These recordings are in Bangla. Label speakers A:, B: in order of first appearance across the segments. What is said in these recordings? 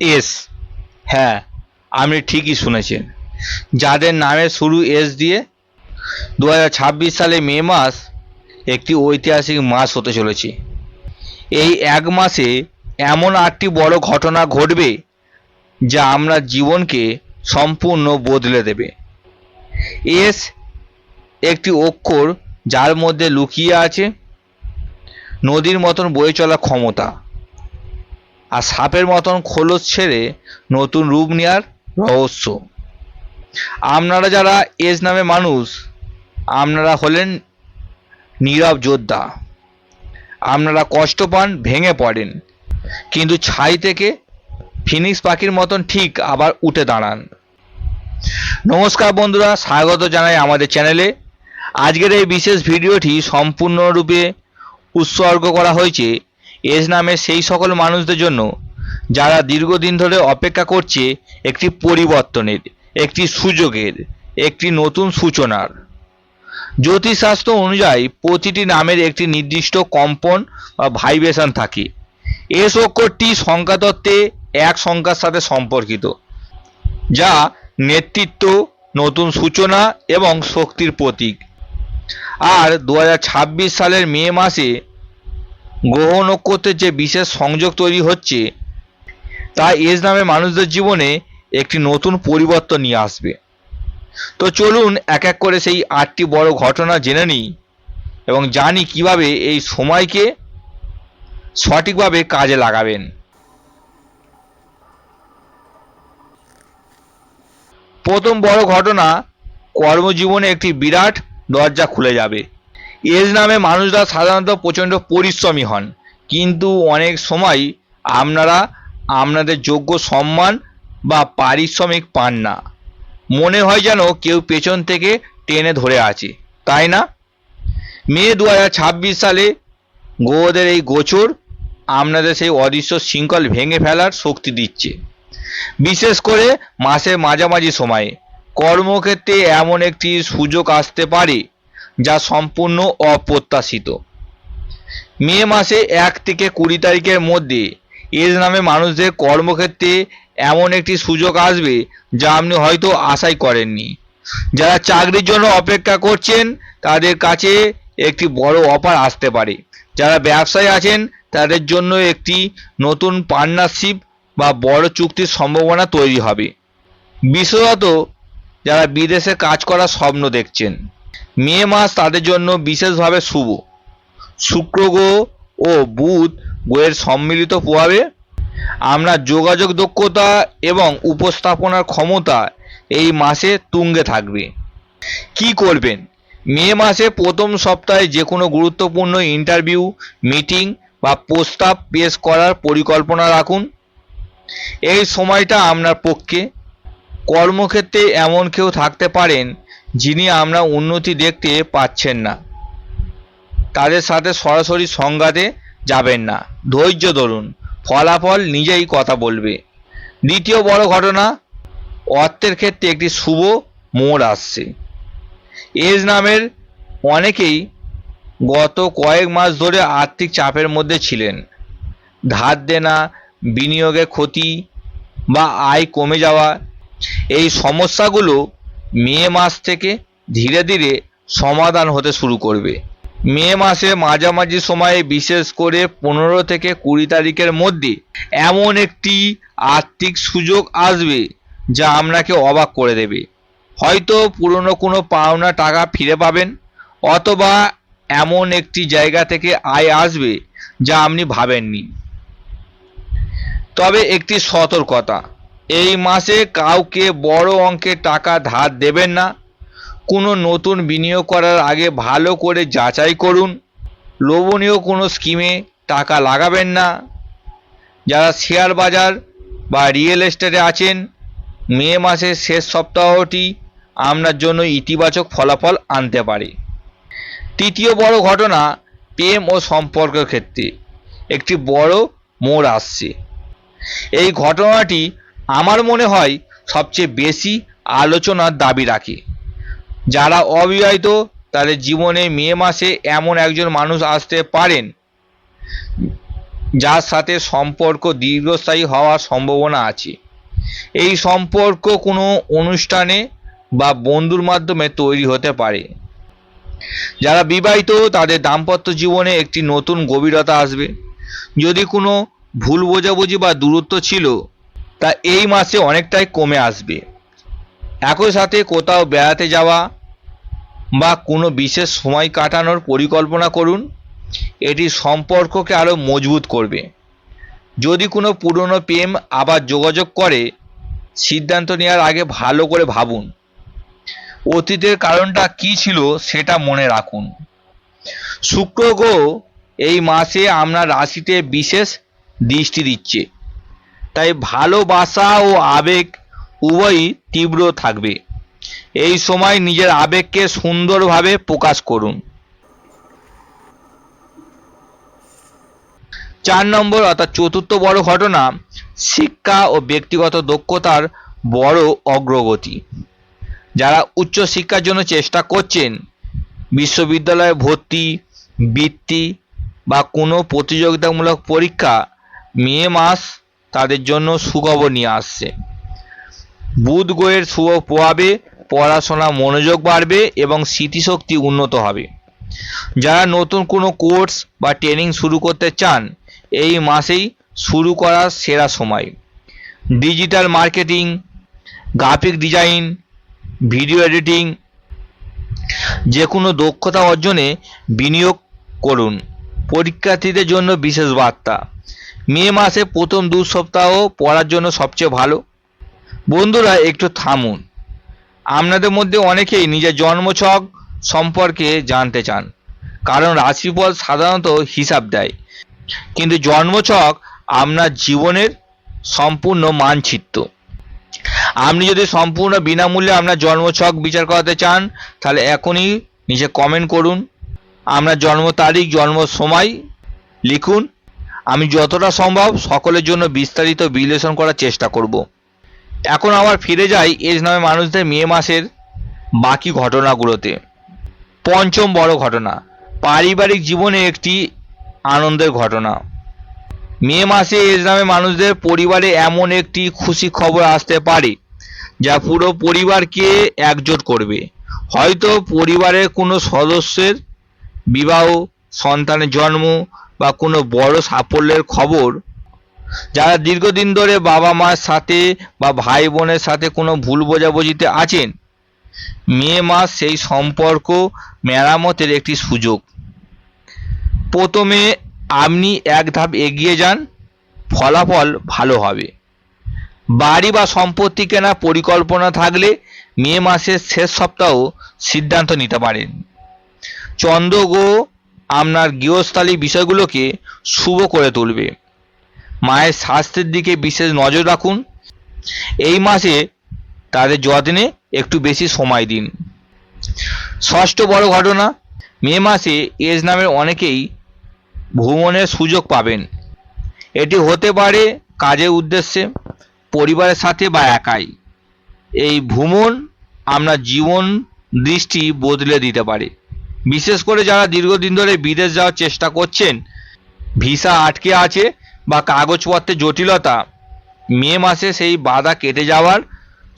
A: এস। হ্যাঁ, আপনি ঠিকই শুনেছেন। যাদের নামের শুরু এস দিয়ে 2026 সালে মে মাস একটি ঐতিহাসিক মাস হতে চলেছে। এই এক মাসে এমন 8টি বড় ঘটনা ঘটবে যা আমরা জীবনকে সম্পূর্ণ বদলে দেবে। এস একটি অক্ষর যার মধ্যে লুকিয়ে আছে নদীর মতন বয়ে চলা ক্ষমতা, আর সাপের মতন খোলস ছেড়ে নতুন রূপ নেওয়ার রহস্য। আপনারা যারা এস নামে মানুষ, আপনারা হলেন নীরব যোদ্ধা। আপনারা কষ্ট পান, ভেঙে পড়েন, কিন্তু ছাই থেকে ফিনিক্স পাখির মতন ঠিক আবার উঠে দাঁড়ান। নমস্কার বন্ধুরা, স্বাগত জানাই আমাদের চ্যানেলে। আজকের এই বিশেষ ভিডিওটি সম্পূর্ণরূপে উৎসর্গ করা হয়েছে এস নামের সেই সকল মানুষদের জন্য যারা দীর্ঘদিন ধরে অপেক্ষা করছে একটি পরিবর্তনের, একটি সুযোগের, একটি নতুন সূচনার। জ্যোতিষশাস্ত্র অনুযায়ী প্রতিটি নামের একটি নির্দিষ্ট কম্পন বা ভাইব্রেশন থাকে। এস অক্ষরটি সংখ্যাতত্ত্বে এক সংখ্যার সাথে সম্পর্কিত, যা নেতৃত্ব, নতুন সূচনা এবং শক্তির প্রতীক। আর 2026 সালের মে মাসে গ্রহ নক্ষত্রের যে বিশেষ সংযোগ তৈরি হচ্ছে তা এস নামে মানুষদের জীবনে একটি নতুন পরিবর্তন নিয়ে আসবে। তো চলুন এক এক করে সেই 8টি বড় ঘটনা জেনে নিই এবং জানি কিভাবে এই সময়কে সঠিকভাবে কাজে লাগাবেন। প্রথম বড় ঘটনা, কর্মজীবনে একটি বিরাট দরজা খুলে যাবে। এস নামে মানুষরা সাধারণত প্রচণ্ড পরিশ্রমী হন, কিন্তু অনেক সময় আপনারা আপনাদের যোগ্য সম্মান বা পারিশ্রমিক পান না। মনে হয় যেন কেউ পেছন থেকে টেনে ধরে আছে, তাই না? মে 2026 সালে গ্রহদের এই গোচর আপনাদের সেই অদৃশ্য শৃঙ্খল ভেঙে ফেলার শক্তি দিচ্ছে। বিশেষ করে মাসের মাঝামাঝি সময়ে কর্মক্ষেত্রে এমন একটি সুযোগ আসতে পারে যা সম্পূর্ণ অপ্রত্যাশিত। মে মাসে 1 থেকে 20 তারিখের মধ্যে এস নামে মানুষদের কর্মক্ষেত্রে এমন একটি সুযোগ আসবে যা আপনি হয়তো আশাই করেননি। যারা চাকরির জন্য অপেক্ষা করছেন তাদের কাছে একটি বড় অফার আসতে পারে। যারা ব্যবসায় আছেন তাদের জন্য একটি নতুন পার্টনারশিপ বা বড় চুক্তির সম্ভাবনা তৈরি হবে। বিশেষত যারা বিদেশে কাজ করার স্বপ্ন দেখছেন, মে মাস তাদের জন্য বিশেষভাবে শুভ। শুক্র গ্রহ ও বুধ গ্রহের সম্মিলিত প্রভাবে আপনার যোগাযোগ দক্ষতা এবং উপস্থাপনার ক্ষমতা এই মাসে তুঙ্গে থাকবে। কি করবেন? মে মাসে প্রথম সপ্তাহে যে কোনো গুরুত্বপূর্ণ ইন্টারভিউ, মিটিং বা প্রস্তাব পেশ করার পরিকল্পনা রাখুন। এই সময়টা আপনার পক্ষে। কর্মক্ষেত্রে এমন কেউ থাকতে পারেন যিনি আপনার উন্নতি দেখতে পাচ্ছেন না। তাদের সাথে সরাসরি সংঘাতে যাবেন না, ধৈর্য ধরুন, ফলাফল নিজেই কথা বলবে। দ্বিতীয় বড় ঘটনা, অর্থের ক্ষেত্রে একটি শুভ মোড় আসছে। এস নামের অনেকেই গত কয়েক মাস ধরে আর্থিক চাপের মধ্যে ছিলেন। ধার দেনা, বিনিয়োগে ক্ষতি বা আয় কমে যাওয়া, এই সমস্যাগুলো মে মাস থেকে ধীরে ধীরে সমাধান হতে শুরু করবে। মে মাসে মাঝামাঝি সময়ে, বিশেষ করে 15 থেকে 20 তারিখের মধ্যে এমন একটি আর্থিক সুযোগ আসবে যা আপনাকে অবাক করে দেবে। হয়তো পুরনো কোনো পাওনা টাকা ফিরে পাবেন, অথবা এমন একটি জায়গা থেকে আয় আসবে যা আপনি ভাবেননি। তবে একটি সতর্কতা, এই মাসে কাউকে বড় অঙ্কের টাকা ধার দেবেন না। কোনো নতুন বিনিয়োগ করার আগে ভালো করে যাচাই করুন। লোভনীয় কোনো স্কিমে টাকা লাগাবেন না। যারা শেয়ার বাজার বা রিয়েল এস্টেটে আছেন, মে মাসের শেষ সপ্তাহটি আপনার জন্য ইতিবাচক ফলাফল আনতে পারে। তৃতীয় বড় ঘটনা, প্রেম ও সম্পর্কের ক্ষেত্রে একটি বড় মোড় আসছে। এই ঘটনাটি আমার মনে হয় সবচেয়ে বেশি আলোচনার দাবি রাখে। যারা অবিবাহিত তাদের জীবনে মে মাসে এমন একজন মানুষ আসতে পারেন যার সাথে সম্পর্ক দীর্ঘস্থায়ী হওয়ার সম্ভাবনা আছে। এই সম্পর্ক কোনো অনুষ্ঠানে বা বন্ধুর মাধ্যমে তৈরি হতে পারে। যারা বিবাহিত তাদের দাম্পত্য জীবনে একটি নতুন গভীরতা আসবে। যদি কোনো ভুল বোঝাবুঝি বা দূরত্ব ছিল তা এই মাসে অনেকটাই কমে আসবে। একই সাথে কোথাও বেড়াতে যাওয়া বা কোনো বিশেষ সময় কাটানোর পরিকল্পনা করুন, এটি সম্পর্ককে আরও মজবুত করবে। যদি কোনো পুরনো প্রেম আবার যোগাযোগ করে, সিদ্ধান্ত নেওয়ার আগে ভালো করে ভাবুন। অতীতের কারণটা কী ছিল সেটা মনে রাখুন। শুক্র গ্রহ এই মাসে আপনার রাশিতে বিশেষ দৃষ্টি দিচ্ছে, তাই ভালোবাসা ও আবেগ উভয়ই তীব্র থাকবে। এই সময় নিজের আবেগকে সুন্দরভাবে প্রকাশ করুন। 4 নম্বর অর্থাৎ চতুর্থ বড় ঘটনা, শিক্ষা ও ব্যক্তিগত দক্ষতার বড় অগ্রগতি। যারা উচ্চ শিক্ষার জন্য চেষ্টা করছেন, বিশ্ববিদ্যালয়ে ভর্তি, বৃত্তি বা কোনো প্রতিযোগিতামূলক পরীক্ষা, মে মাস তাদের জন্য সুখবর নিয়ে আসছে। বুধ গ্রহের শুভ প্রভাবে পড়াশোনা মনোযোগ বাড়বে এবং স্মৃতিশক্তি উন্নত হবে। যারা নতুন কোনো কোর্স বা ট্রেনিং শুরু করতে চান, এই মাসেই শুরু করার সেরা সময়। Digital marketing, graphic design, video editing, যে কোনো দক্ষতা অর্জনে বিনিয়োগ করুন। পরীক্ষার্থীদের জন্য বিশেষ বার্তা, মে মাসে প্রথম 2 সপ্তাহ পড়ার জন্য সবচেয়ে ভালো। বন্ধুরা, একটু থামুন। আপনাদের মধ্যে অনেকেই নিজের জন্মছক সম্পর্কে জানতে চান, কারণ রাশিফল সাধারণত হিসাব দেয়, কিন্তু জন্মছক আপনার জীবনের সম্পূর্ণ মানচিত্র। আপনি যদি সম্পূর্ণ বিনামূল্যে আপনার জন্মছক বিচার করাতে চান, তাহলে এখনই নিচে কমেন্ট করুন, আপনার জন্ম তারিখ, জন্ম সময় লিখুন। আমি যতটা সম্ভব সকলের জন্য বিস্তারিত বিশ্লেষণ করার চেষ্টা করব। এখন আবার ফিরে যাই এজ নামে মানুষদের মে মাসের বাকি ঘটনাগুলোতে। পঞ্চম বড় ঘটনা, পারিবারিক জীবনে একটি আনন্দের ঘটনা। মে মাসে এজ নামে মানুষদের পরিবারে এমন একটি খুশি খবর আসতে পারে যা পুরো পরিবারকে একজোট করবে। হয়তো পরিবারের কোনো সদস্যের বিবাহ, সন্তানের জন্ম বা কোনো বড় সাফল্যের খবর। যারা দীর্ঘদিন ধরে বাবা মার সাথে বা ভাই বোনের সাথে কোনো ভুল বোঝাবুঝিতে আছেন, মে মাস সেই সম্পর্ক মেরামতের একটি সুযোগ। প্রথমে আপনি এক ধাপ এগিয়ে যান, ফলাফল ভালো হবে। বাড়ি বা সম্পত্তি কেনার পরিকল্পনা থাকলে মে মাসের শেষ সপ্তাহ সিদ্ধান্ত নিতে পারেন। চন্দ্রগ্রহ আপনার গৃহস্থালী বিষয়গুলোকে শুভ করে তুলবে। মায়ের স্বাস্থ্যের দিকে বিশেষ নজর রাখুন। এই মাসে তাদের যত্নে একটু বেশি সময় দিন। ষষ্ঠ বড় ঘটনা, মে মাসে এজ নামের অনেকেই ভ্রমণের সুযোগ পাবেন। এটি হতে পারে কাজের উদ্দেশ্যে, পরিবারের সাথে বা একাই। এই ভ্রমণ আপনার জীবন দৃষ্টি বদলে দিতে পারে। বিশেষ করে যারা দীর্ঘদিন ধরে বিদেশ যাওয়ার চেষ্টা করছেন, ভিসা আটকে আছে বা কাগজপত্রের জটিলতা, মে মাসে সেই বাধা কেটে যাওয়ার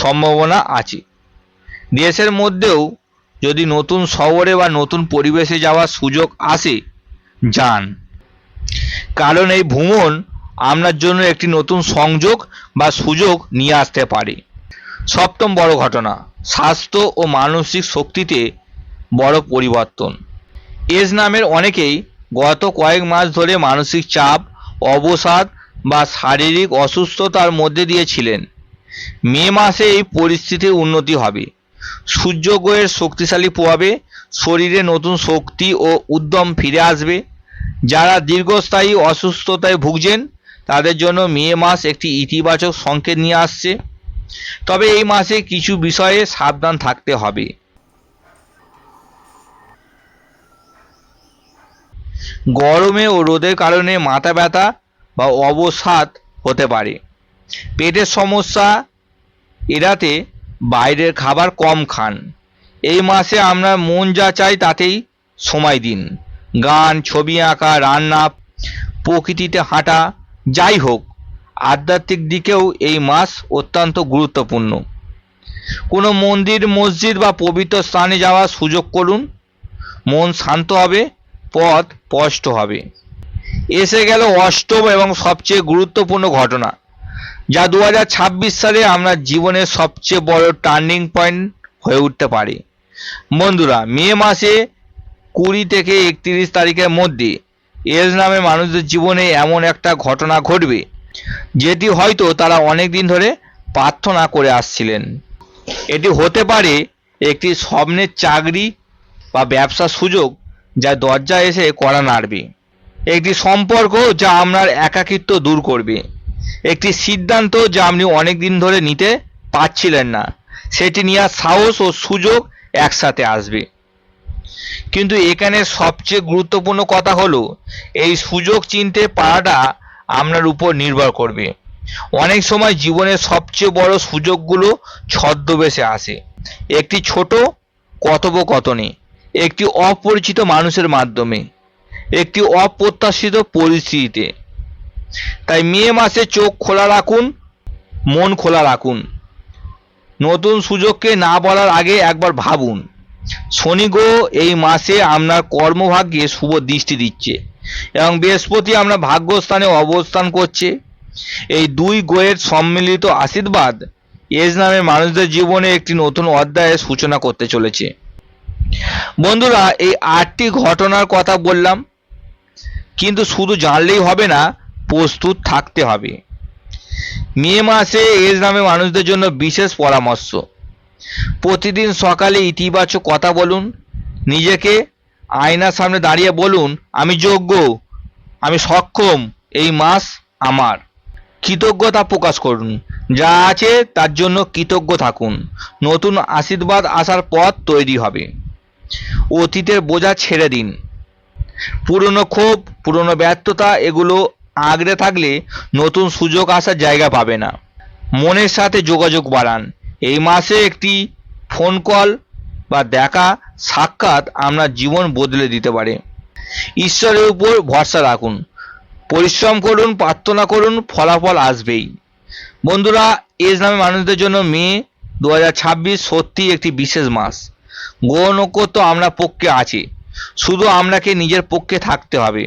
A: সম্ভাবনা আছে। দেশের মধ্যেও যদি নতুন শহরে বা নতুন পরিবেশে যাওয়ার সুযোগ আসে, যান, কারণ এই ভ্রমণ আপনার জন্য একটি নতুন সংযোগ বা সুযোগ নিয়ে আসতে পারে। সপ্তম বড় ঘটনা, স্বাস্থ্য ও মানসিক শক্তিতে বড় পরিবর্তন। এজ নামের অনেকেই গত কয়েক মাস ধরে মানসিক চাপ, অবসাদ বা শারীরিক অসুস্থতার মধ্যে দিয়ে ছিলেন। মে মাসে এই পরিস্থিতির উন্নতি হবে। সূর্য গ্রহের শক্তিশালী প্রভাবে শরীরে নতুন শক্তি ও উদ্যম ফিরে আসবে। যারা দীর্ঘস্থায়ী অসুস্থতায় ভুগছেন, তাদের জন্য মে মাস একটি ইতিবাচক সংকেত নিয়ে আসছে। তবে এই মাসে কিছু বিষয়ে সাবধান থাকতে হবে। গরমে ও রোদের কারণে মাথা ব্যথা বা অবসাদ হতে পারে। পেটের সমস্যা এড়াতে বাইরের খাবার কম খান। এই মাসে আপনার মন যা চায় তাতেই সময় দিন। গান, ছবি আঁকা, রান্না, প্রকৃতিতে হাঁটা, যাই হোক আধ্যাত্মিক দিকেও এই মাস অত্যন্ত গুরুত্বপূর্ণ। কোনো মন্দির, মসজিদ বা পবিত্র স্থানে যাওয়ার সুযোগ করুন। মন শান্ত হবে, পথ স্পষ্ট হবে। এসে গেল অষ্টম এবং সবচেয়ে গুরুত্বপূর্ণ ঘটনা, যা 2026 সালে আপনার জীবনের সবচেয়ে বড় টার্নিং পয়েন্ট হয়ে উঠতে পারে। বন্ধুরা, মে মাসে 20 থেকে 31 তারিখের মধ্যে এজ নামে মানুষদের জীবনে এমন একটা ঘটনা ঘটবে, যেটি হয়তো তারা অনেক দিন ধরে প্রার্থনা করে আসছিলেন। এটি হতে পারে একটি স্বপ্নের চাকরি বা ব্যবসার সুযোগ, যা দরজা এসে কড়া নাড়বে। একটি সম্পর্ক যা আপনার একাকিত্ব দূর করবে। একটি সিদ্ধান্ত যা আপনি অনেক দিন ধরে নিতে পারছিলেন না, সেটি নেওয়ার সাহস ও সুযোগ একসাথে আসবে। কিন্তু এখানে সবচেয়ে গুরুত্বপূর্ণ কথা হলো, এই সুযোগ চিনতে পারাটা আপনার উপর নির্ভর করবে। অনেক সময় জীবনের সবচেয়ে বড় সুযোগগুলো ছদ্মবেশে আসে, একটি ছোট কথোপকথনে, একটি অপরিচিত মানুষের মাধ্যমে, একটি অপ্রত্যাশিত পরিস্থিতিতে। তাই মে মাসে চোখ খোলা রাখুন, মন খোলা রাখুন। নতুন সুযোগকে না বলার আগে একবার ভাবুন। শনি গ্রহ এই মাসে আপনার কর্মভাগ্যে শুভ দৃষ্টি দিচ্ছে এবং বৃহস্পতি আপনার ভাগ্যস্থানে অবস্থান করছে। এই দুই গ্রহের সম্মিলিত আশীর্বাদ এজ নামের মানুষদের জীবনে একটি নতুন অধ্যায়ের সূচনা করতে চলেছে। বন্ধুরা, এই 8টি ঘটনার কথা বললাম, কিন্তু শুধু জানলেই হবে না, প্রস্তুত থাকতে হবে। মে মাসে এজ নামে মানুষদের জন্য বিশেষ পরামর্শ। প্রতিদিন সকালে ইতিবাচক কথা বলুন। নিজেকে আয়নার সামনে দাঁড়িয়ে বলুন, আমি যোগ্য, আমি সক্ষম, এই মাস আমার। কৃতজ্ঞতা প্রকাশ করুন, যা আছে তার জন্য কৃতজ্ঞ থাকুন। নতুন আশীর্বাদ আসার পথ তৈরি হবে। অতীতের বোঝা ছেড়ে দিন। পুরনো ক্ষোভ, পুরনো ব্যর্থতা, এগুলো আঁকড়ে থাকলে নতুন সুযোগ আসার জায়গা পাবে না। মনের সাথে যোগাযোগ বাড়ান। এই মাসে একটি ফোন কল বা দেখা সাক্ষাৎ আপনার জীবন বদলে দিতে পারে। ঈশ্বরের উপর ভরসা রাখুন, পরিশ্রম করুন, প্রার্থনা করুন, ফলাফল আসবেই। বন্ধুরা, এজ নামে মানুষদের জন্য মে 2026 সত্যি একটি বিশেষ মাস। গ্রহ নক্ষত্র আপনার পক্ষে আছে, শুধু আপনাকে নিজের পক্ষে থাকতে হবে।